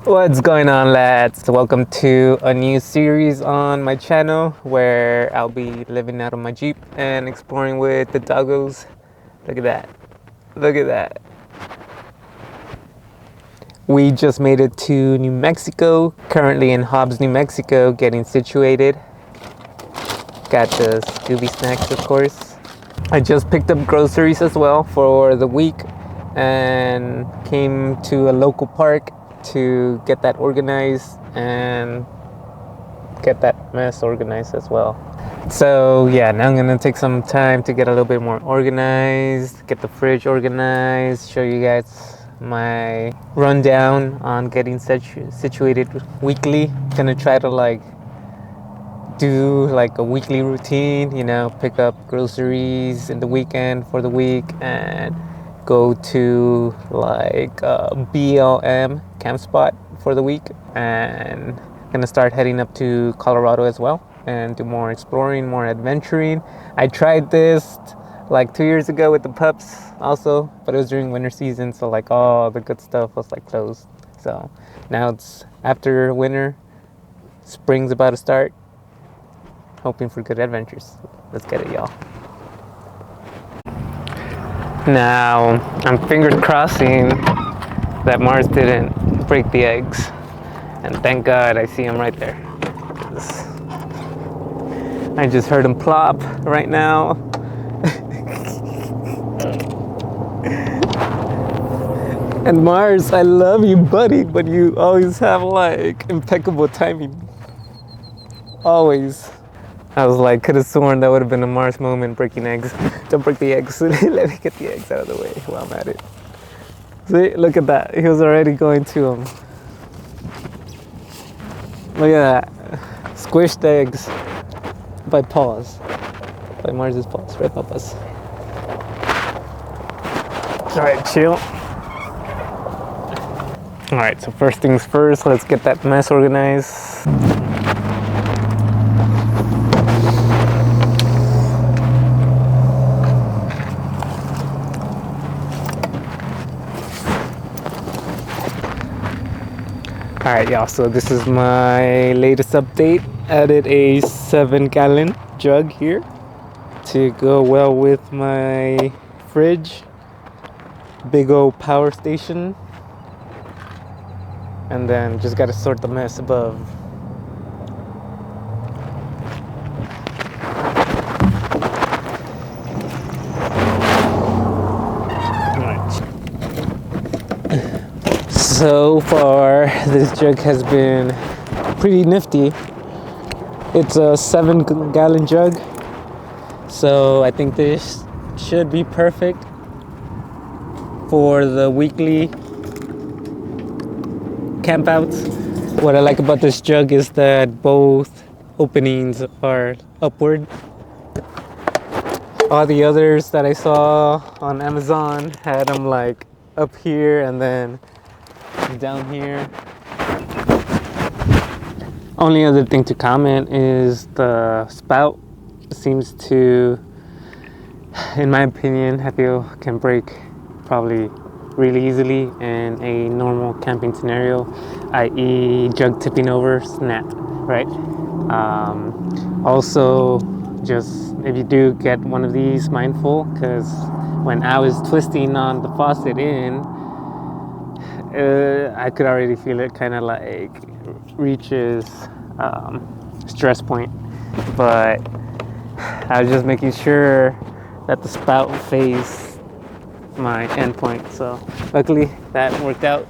What's going on, lads? Welcome to a new series on my channel where I'll be living out of my Jeep and exploring with the doggos. Look at that. Look at that. We just made it to New Mexico. Currently in Hobbs, New Mexico, getting situated. Got the Scooby snacks, of course. I just picked up groceries as well for the week and came to a local park to get that organized and get that mess organized as well. So yeah, now I'm gonna take some time to get a little bit more organized, get the fridge organized, show you guys my rundown on getting situated weekly. Gonna try to do a weekly routine, pick up groceries in the weekend for the week and go to BLM camp spot for the week, and gonna start heading up to Colorado as well and do more exploring, more adventuring. I tried this 2 years ago with the pups also, but it was during winter season, so all the good stuff was closed. So now it's after winter, spring's about to start. Hoping for good adventures. Let's get it, y'all. Now, I'm fingers crossing that Mars didn't break the eggs. And thank God I see him right there. I just heard him plop right now. And Mars, I love you, buddy, but you always have impeccable timing. Always. I was could have sworn that would have been a Mars moment, breaking eggs. Don't break the eggs. Let me get the eggs out of the way while I'm at it. See, look at that. He was already going to him. Look at that. Squished eggs by paws. By Mars's paws, right, papas? Alright, chill. Alright, so first things first, let's get that mess organized. Alright, y'all, so this is my latest update. Added a 7-gallon jug here to go well with my fridge. Big old power station. And then just gotta sort the mess above. So far, this jug has been pretty nifty. It's a 7-gallon jug, so I think this should be perfect for the weekly campouts. What I like about this jug is that both openings are upward. All the others that I saw on Amazon had them up here and then down here. Only other thing to comment is the spout seems to, in my opinion, I feel can break probably really easily in a normal camping scenario, i.e. jug tipping over, snap, right? Also, just if you do get one of these, mindful, because when I was twisting on the faucet in, I could already feel it kind of reaches stress point, but I was just making sure that the spout faced my endpoint, so luckily that worked out.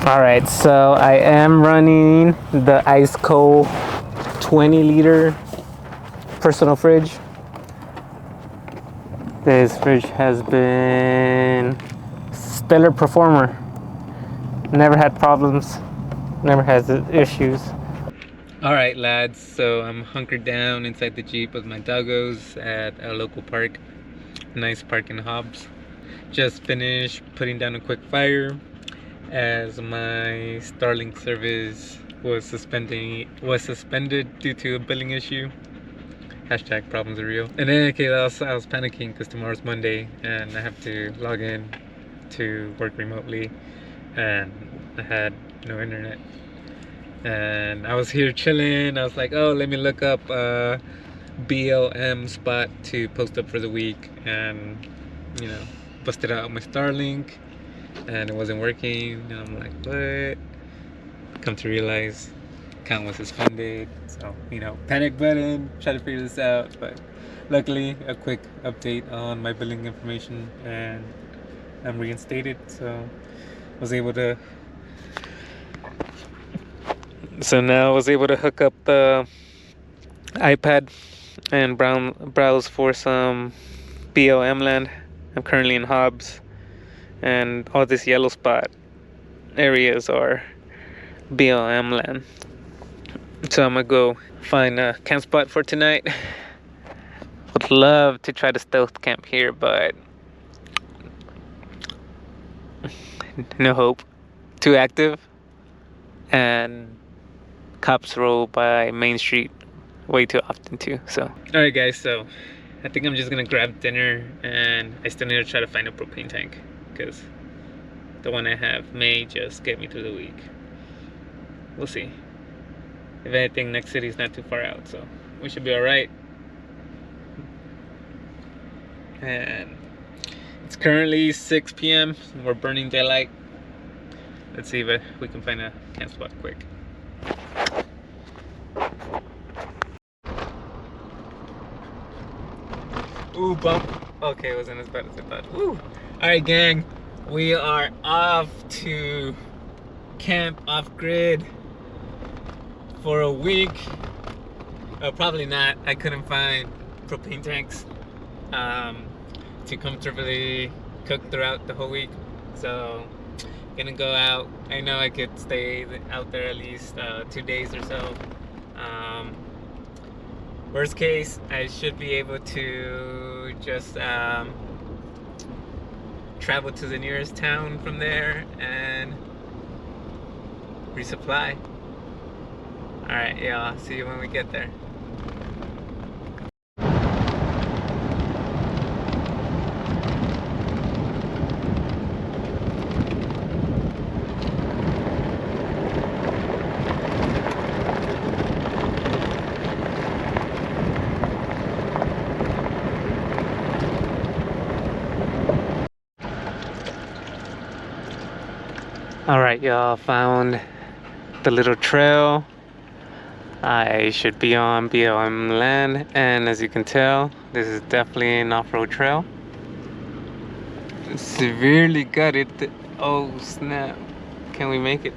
Alright, so I am running the ice cold 20-liter personal fridge. This fridge has been stellar performer. Never had problems, never has issues. Alright, lads, so I'm hunkered down inside the Jeep with my doggos at a local park. Nice park in Hobbs. Just finished putting down a quick fire as my Starlink service was suspended due to a billing issue. Hashtag problems are real. And then I was panicking because tomorrow's Monday and I have to log in to work remotely. and I had no internet. And I was here chilling. I was like, oh, let me look up a BLM spot to post up for the week, and you know, busted out my Starlink, and it wasn't working. And I'm like, what? Come to realize, account was suspended. So panic button. Try to figure this out, but luckily, a quick update on my billing information, and I'm reinstated. So I was able to. So now I was able to hook up the iPad and browse for some BLM land. I'm currently in Hobbs, and all this yellow spot areas are BLM land. So I'm gonna go find a camp spot for tonight. Would love to try to stealth camp here, but no hope. Too active, and cops roll by Main Street way too often too. So alright guys, so I think I'm just gonna grab dinner, and I still need to try to find a propane tank because the one I have may just get me through the week. We'll see. If anything, next city's not too far out, so we should be alright. And it's currently 6 p.m. We're burning daylight. Let's see if we can find a camp spot quick. Ooh, bump. Okay, it wasn't as bad as I thought. Ooh. Alright, gang. We are off to camp off grid for a week. Probably not. I couldn't find propane tanks to comfortably cook throughout the whole week. So, gonna go out. I know I could stay out there at least 2 days or so. Worst case, I should be able to just travel to the nearest town from there and resupply. Alright, yeah, I'll see you when we get there. Alright, y'all, found the little trail. I should be on BLM land, and as you can tell, this is definitely an off-road trail. Severely gutted. Oh snap. Can we make it?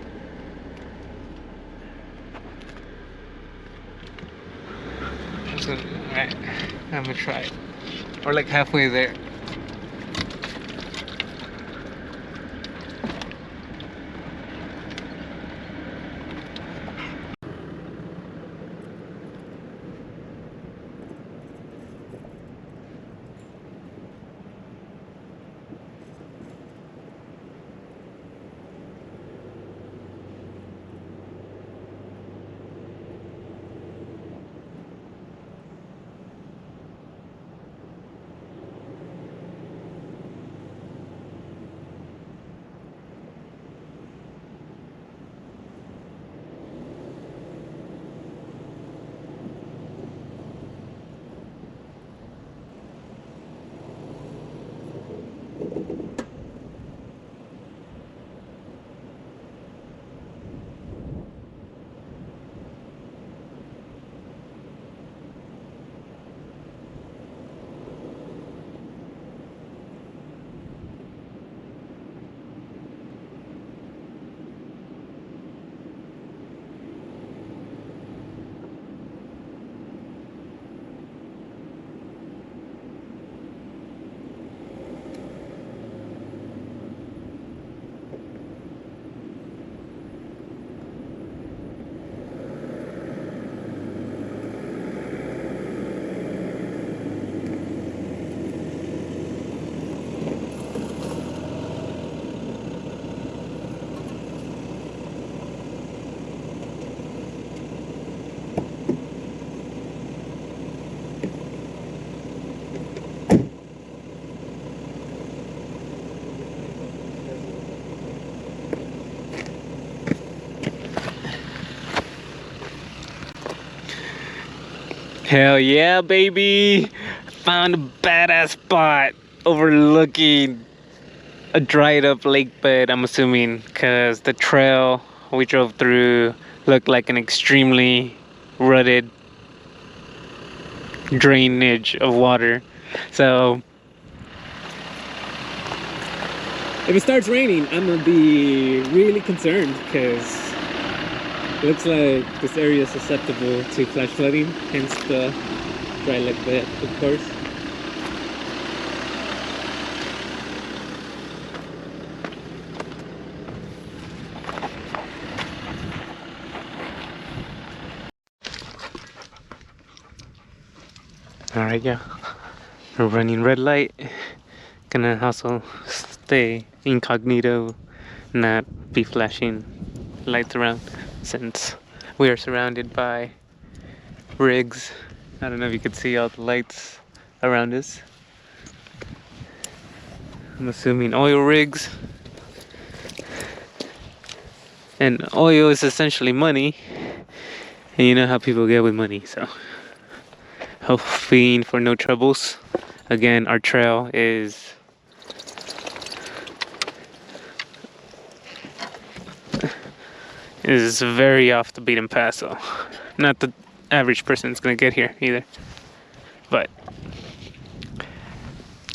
Alright, I'm gonna try it. We're like halfway there. Hell yeah, baby! Found a badass spot overlooking a dried up lake bed, I'm assuming, because the trail we drove through looked like an extremely rutted drainage of water. So if it starts raining, I'm gonna be really concerned because it looks like this area is susceptible to flash flooding, hence the dry lake bed, of course. Alright, yeah, we're running red light. Gonna also stay incognito, not be flashing lights around since we are surrounded by rigs. I don't know if you could see all the lights around us. I'm assuming oil rigs. And oil is essentially money. And you know how people get with money, so hoping for no troubles. Again, our trail is very off the beaten path, so not the average person's gonna get here either. But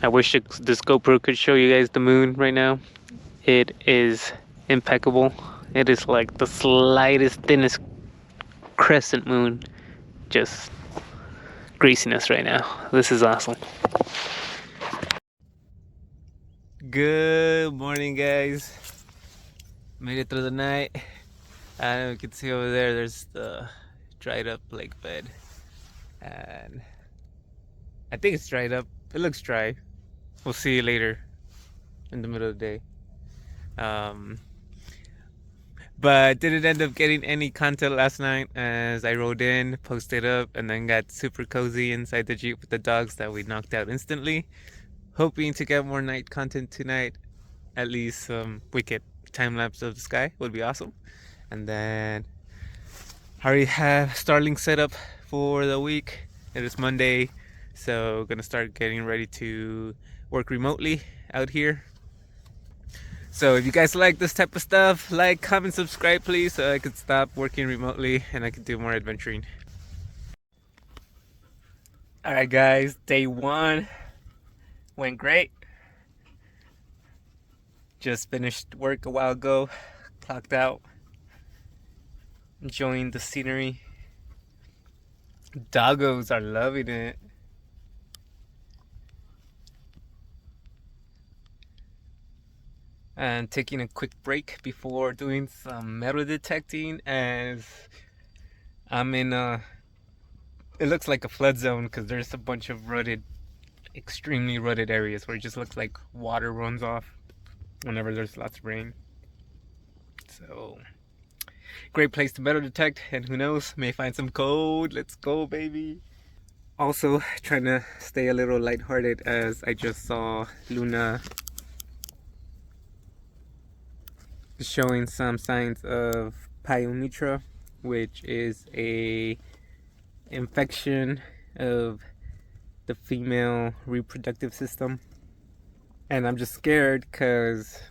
I wish this GoPro could show you guys the moon right now. It is impeccable. It is like the slightest, thinnest crescent moon just gracing us right now. This is awesome. Good morning, guys. Made it through the night. I don't know if you can see over there, there's the dried up lake bed. And I think it's dried up. It looks dry. We'll see you later in the middle of the day. But didn't end up getting any content last night as I rode in, posted up, and then got super cozy inside the Jeep with the dogs that we knocked out instantly. Hoping to get more night content tonight. At least wicked time lapse of the sky would be awesome. And then I already have Starlink set up for the week. It is Monday, so gonna start getting ready to work remotely out here. So if you guys like this type of stuff, like, comment, subscribe please, so I could stop working remotely and I could do more adventuring. Alright guys, day one went great. Just finished work a while ago, clocked out, enjoying the scenery. Doggos are loving it. And taking a quick break before doing some metal detecting, as I'm in it looks like a flood zone because there's a bunch of rutted, extremely rutted areas where it just looks like water runs off whenever there's lots of rain. So great place to metal detect, and who knows, may find some gold. Let's go, baby. Also trying to stay a little lighthearted as I just saw Luna showing some signs of pyometra, which is a infection of the female reproductive system. And I'm just scared because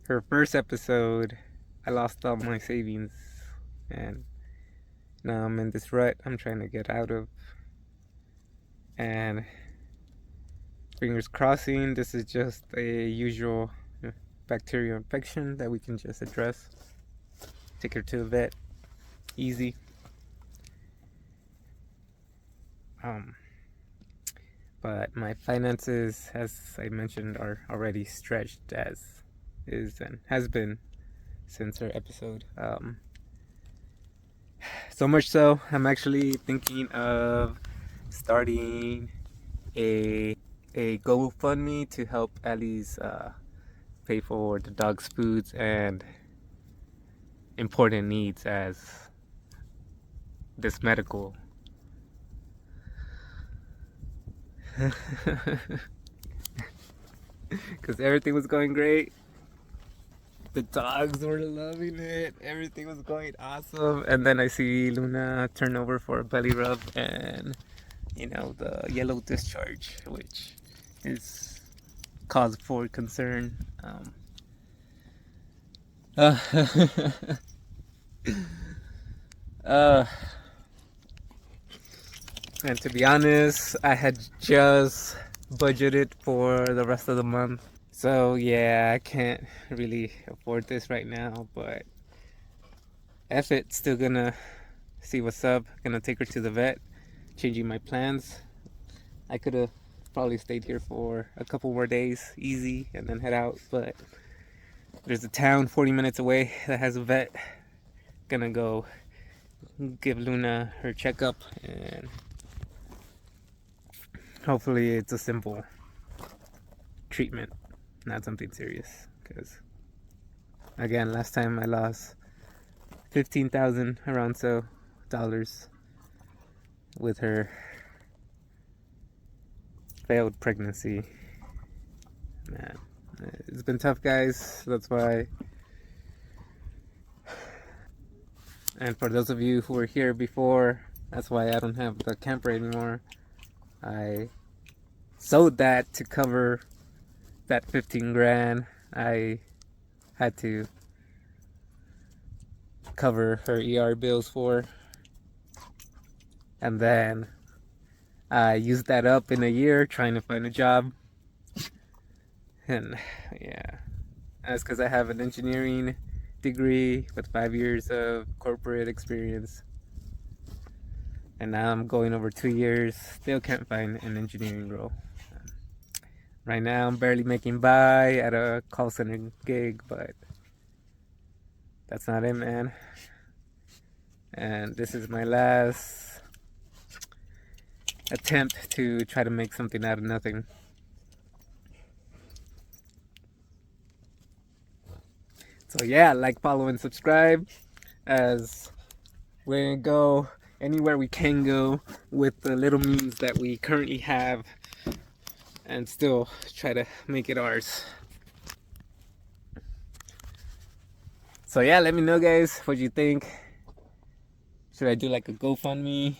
her first episode I lost all my savings, and now I'm in this rut I'm trying to get out of. And fingers crossing this is just a usual bacterial infection that we can just address. Take her to the vet, easy. But my finances, as I mentioned, are already stretched, as is and has been since her episode. So much so, I'm actually thinking of starting a GoFundMe to help Allie's pay for the dog's foods and important needs, as this medical because everything was going great. The dogs were loving it. Everything was going awesome. And then I see Luna turn over for a belly rub and, you know, the yellow discharge, which is cause for concern. Uh, and to be honest, I had just budgeted for the rest of the month. So yeah, I can't really afford this right now, but F it, still gonna see what's up. Gonna take her to the vet, changing my plans. I could have probably stayed here for a couple more days, easy, and then head out, but there's a town 40 minutes away that has a vet. Gonna go give Luna her checkup, and hopefully it's a simple treatment, not something serious, because again, last time I lost 15,000 around so dollars with her failed pregnancy. Man, it's been tough, guys. That's why. And for those of you who were here before, that's why I don't have the camper anymore. I sold that to cover that 15 grand I had to cover her ER bills for. And then I used that up in a year trying to find a job. And yeah, that's because I have an engineering degree with 5 years of corporate experience. And now I'm going over 2 years, still can't find an engineering role. Right now I'm barely making by at a call center gig, but that's not it, man. And this is my last attempt to try to make something out of nothing. So yeah, like, follow, and subscribe, as we're gonna go anywhere we can go with the little means that we currently have and still try to make it ours. So yeah, let me know, guys, what you think. Should I do like a GoFundMe,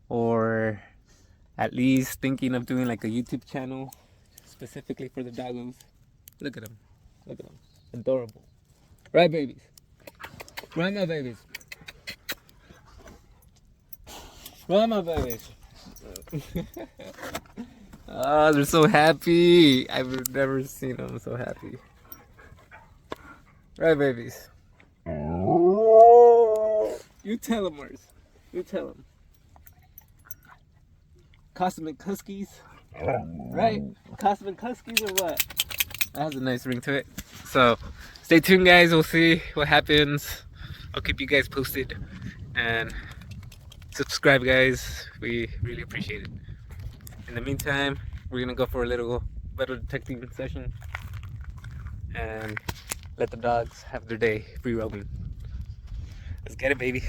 or at least thinking of doing like a YouTube channel specifically for the doggos? Look at them. Look at them. Adorable. Right, babies? Right, my babies? Right, my babies? Oh, they're so happy. I've never seen them so happy. Right, babies? You tell them, Mars. You tell them. Cosmic Huskies? Right? Cosmic Huskies or what? That has a nice ring to it. So, stay tuned, guys. We'll see what happens. I'll keep you guys posted. And subscribe, guys. We really appreciate it. In the meantime, we're gonna go for a little metal detecting session and let the dogs have their day free roaming. Let's get it, baby.